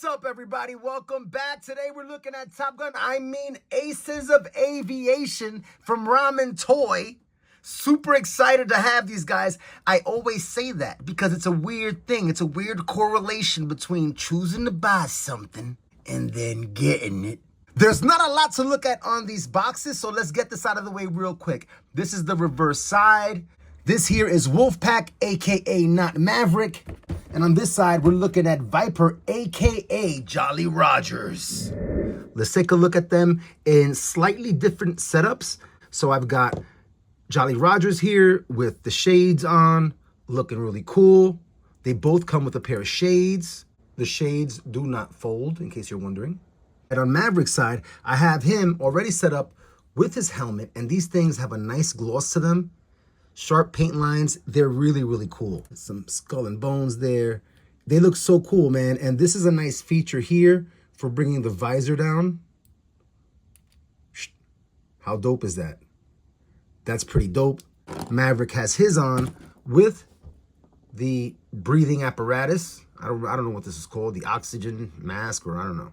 What's up, everybody? Welcome back. Today we're looking at Aces of Aviation from Ramen Toy. Super excited to have these guys. I always say that because it's a weird thing. It's a weird correlation between choosing to buy something and then getting it. There's not a lot to look at on these boxes, so let's get this out of the way real quick. This is the reverse side. This here is WOLFPACK, aka Not Maverick. And on this side, we're looking at Viper, aka Jolly Rogers. Let's take a look at them in slightly different setups. So I've got Jolly Rogers here with the shades on, looking really cool. They both come with a pair of shades. The shades do not fold, in case you're wondering. And on Maverick's side, I have him already set up with his helmet, and these things have a nice gloss to them. Sharp paint lines, they're really, really cool. Some skull and bones there. They look so cool, man. And this is a nice feature here for bringing the visor down. How dope is that? That's pretty dope. Maverick has his on with the breathing apparatus. I don't know what this is called, the oxygen mask, or I don't know.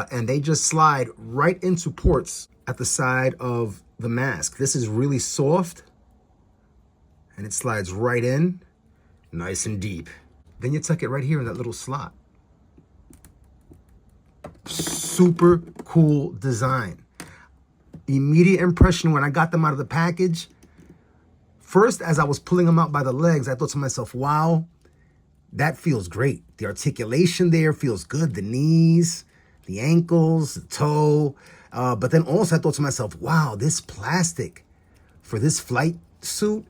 And they just slide right into ports at the side of the mask. This is really soft. And it slides right in, nice and deep. Then you tuck it right here in that little slot. Super cool design. Immediate impression when I got them out of the package. First, as I was pulling them out by the legs, I thought to myself, wow, that feels great. The articulation there feels good. The knees, the ankles, the toe. But then also I thought to myself, wow, this plastic for this flight suit,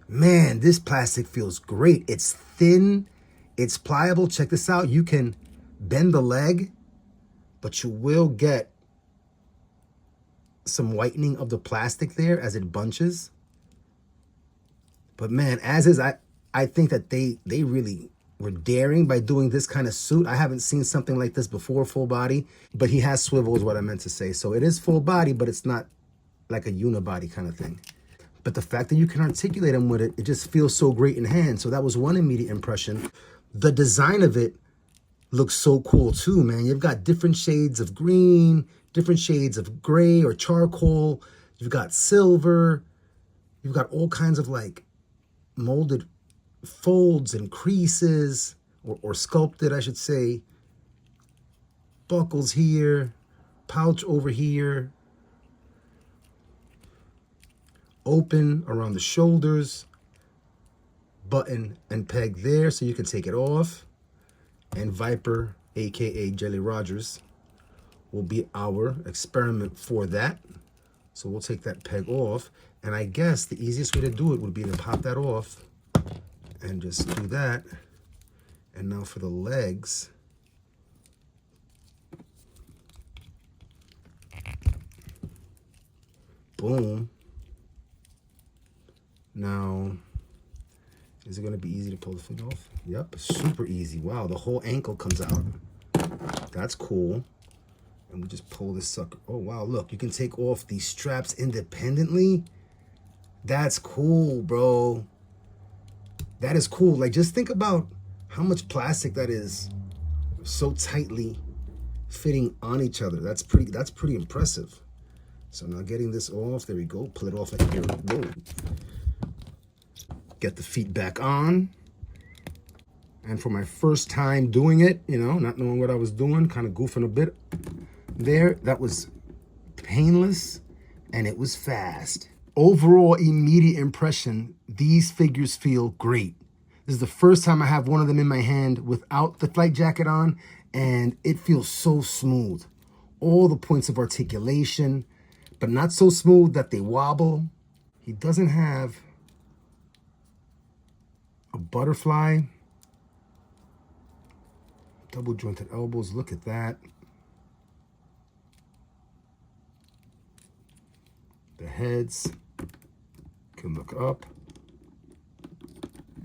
man, this plastic feels great. It's thin, it's pliable. Check this out. You can bend the leg, but you will get some whitening of the plastic there as it bunches. But man, as is, I think that they really were daring by doing this kind of suit. I haven't seen something like this before, full body, but he has swivel is what I meant to say. So it is full body, but it's not like a unibody kind of thing. But the fact that you can articulate them with it, it just feels so great in hand. So that was one immediate impression. The design of it looks so cool too, man. You've got different shades of green, different shades of gray or charcoal. You've got silver. You've got all kinds of like molded folds and creases, or sculpted, I should say. Buckles here, pouch over here. Open around the shoulders, button and peg there so you can take it off. And Viper, aka Jolly Rogers, will be our experiment for that. So we'll take that peg off, and I guess the easiest way to do it would be to pop that off and just do that. And now for the legs, boom. Now, is it going to be easy to pull the thing off? Yep, super easy. Wow, the whole ankle comes out. That's cool. And we just pull this sucker. Oh, wow, look, you can take off these straps independently. That's cool, bro. That is cool. Like, just think about how much plastic that is so tightly fitting on each other. That's pretty impressive. So now getting this off, there we go. Pull it off like here. Whoa. Get the feet back on. And for my first time doing it, you know, not knowing what I was doing, kind of goofing a bit there, that was painless and it was fast. Overall immediate impression, these figures feel great. This is the first time I have one of them in my hand without the flight jacket on, and it feels so smooth. All the points of articulation, but not so smooth that they wobble. He doesn't have a butterfly. Double jointed elbows, look at that. The heads can look up.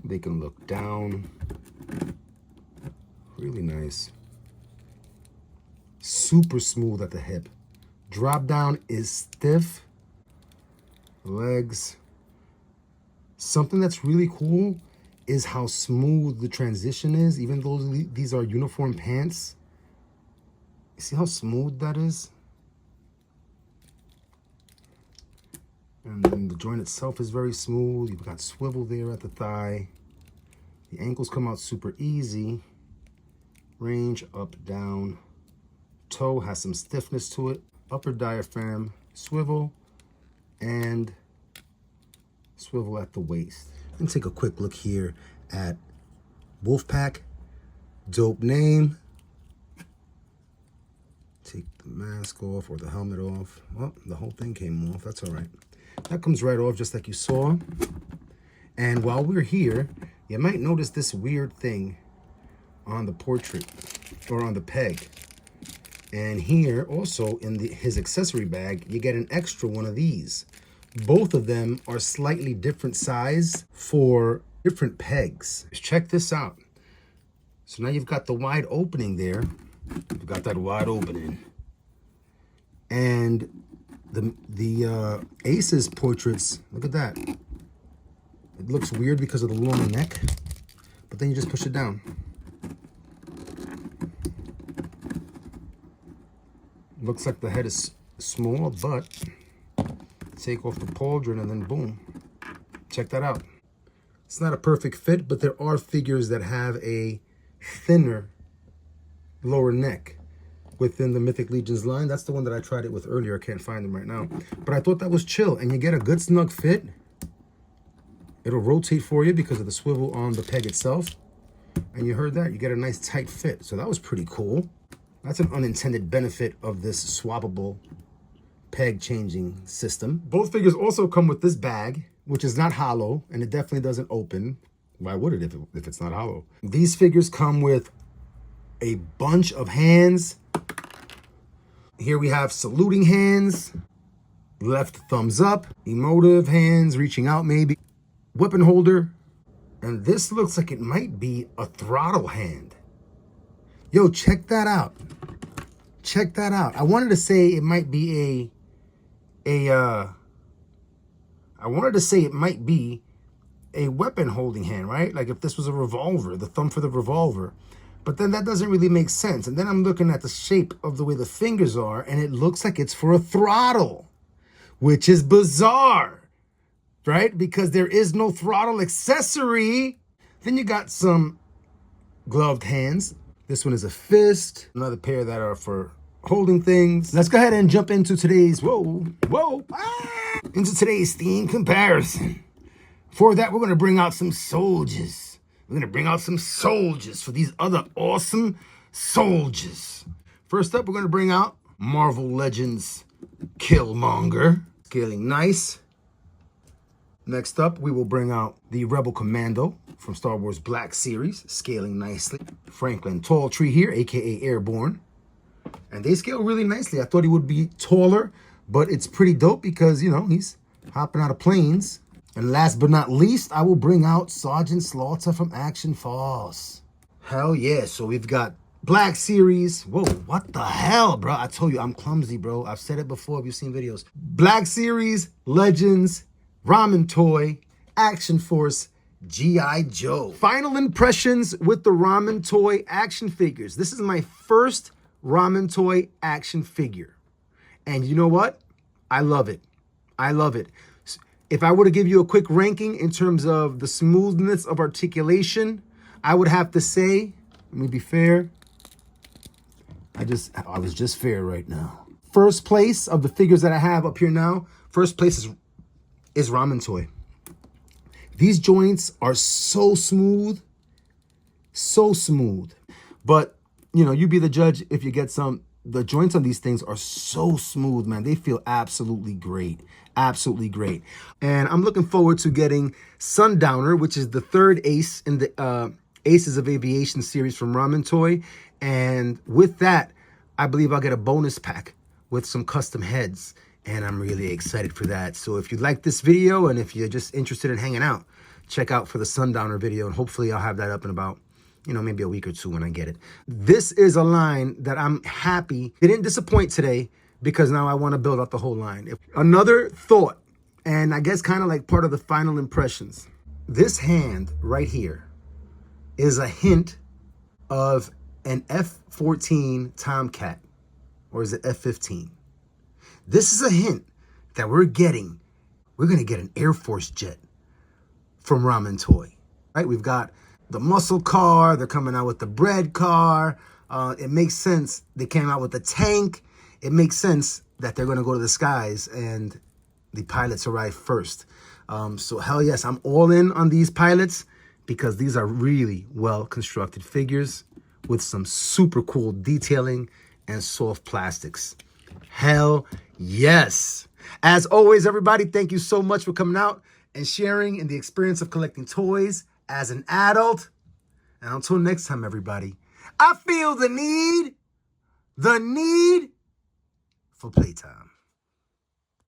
They can look down. Really nice. Super smooth at the hip. Drop down is stiff. Legs. Something that's really cool is how smooth the transition is. Even though these are uniform pants, See how smooth that is? And then the joint itself is very smooth. You've got swivel there at the thigh. The ankles come out super easy. Range, up, down. Toe has some stiffness to it. Upper diaphragm, swivel, and swivel at the waist. And take a quick look here at WOLFPACK. Dope name. Take the mask off or the helmet off. Well, the whole thing came off. That's all right. That comes right off just like you saw. And while we're here, you might notice this weird thing on the portrait or on the peg. And here also in his accessory bag, you get an extra one of these. Both of them are slightly different size for different pegs. Check this out. So now you've got the wide opening there. You've got that wide opening. And the Aces portraits, look at that. It looks weird because of the long neck, but then you just push it down. Looks like the head is small, but take off the pauldron and then boom. Check that out. It's not a perfect fit, but there are figures that have a thinner lower neck within the Mythic Legions line. That's the one that I tried it with earlier. I can't find them right now. But I thought that was chill. And you get a good snug fit. It'll rotate for you because of the swivel on the peg itself. And you heard that? You get a nice tight fit. So that was pretty cool. That's an unintended benefit of this swappable peg changing system. Both figures also come with this bag, which is not hollow, and it definitely doesn't open. Why would it if it's not hollow? These figures come with a bunch of hands. Here we have saluting hands, left thumbs up, emotive hands reaching out maybe, weapon holder, and this looks like it might be a throttle hand. Yo, check that out. Check that out. I wanted to say it might be I wanted to say it might be a weapon holding hand, right? Like if this was a revolver, the thumb for the revolver. But then that doesn't really make sense. And then I'm looking at the shape of the way the fingers are, and it looks like it's for a throttle, which is bizarre, right? Because there is no throttle accessory. Then you got some gloved hands. This one is a fist. Another pair that are for holding things. Let's go ahead and jump into today's, into today's theme comparison. For that, we're going to bring out some soldiers. We're going to bring out some soldiers for these other awesome soldiers. First up, we're going to bring out Marvel Legends Killmonger. Scaling nice. Next up, we will bring out the Rebel Commando from Star Wars Black Series. Scaling nicely. Franklin Talltree here, a.k.a. Airborne. And they scale really nicely. I thought he would be taller, but it's pretty dope because, you know, he's hopping out of planes. And last but not least, I will bring out Sergeant Slaughter from Action Force. Hell yeah. So we've got Black Series. Whoa, what the hell, bro? I told you, I'm clumsy, bro. I've said it before if you've seen videos. Black Series, Legends, Ramen Toy, Action Force, G.I. Joe. Final impressions with the Ramen Toy action figures. This is my first Ramen Toy action figure. And you know what? I love it. I love it. If I were to give you a quick ranking in terms of the smoothness of articulation, I would have to say, let me be fair. I was just fair right now. First place of the figures that I have up here now, first place is Ramen Toy. These joints are so smooth, so smooth. But, you know, you be the judge if you get some. The joints on these things are so smooth, man. They feel absolutely great. Absolutely great. And I'm looking forward to getting Sundowner, which is the third ace in the Aces of Aviation series from Ramen Toy. And with that, I believe I'll get a bonus pack with some custom heads. And I'm really excited for that. So if you like this video and if you're just interested in hanging out, check out for the Sundowner video. And hopefully I'll have that up in about, you know, maybe a week or two when I get it. This is a line that I'm happy. They didn't disappoint today because now I want to build out the whole line. Another thought, and I guess kind of like part of the final impressions. This hand right here is a hint of an F-14 Tomcat. or is it F-15? This is a hint that we're going to get an Air Force jet from Ramen Toy, right? We've got the muscle car. They're coming out with the bread car. It makes sense. They came out with the tank. It makes sense that they're going to go to the skies and the pilots arrive first. So hell yes, I'm all in on these pilots because these are really well constructed figures with some super cool detailing and soft plastics. Hell yes. As always, everybody, thank you so much for coming out and sharing in the experience of collecting toys as an adult. And until next time, everybody, I feel the need for playtime.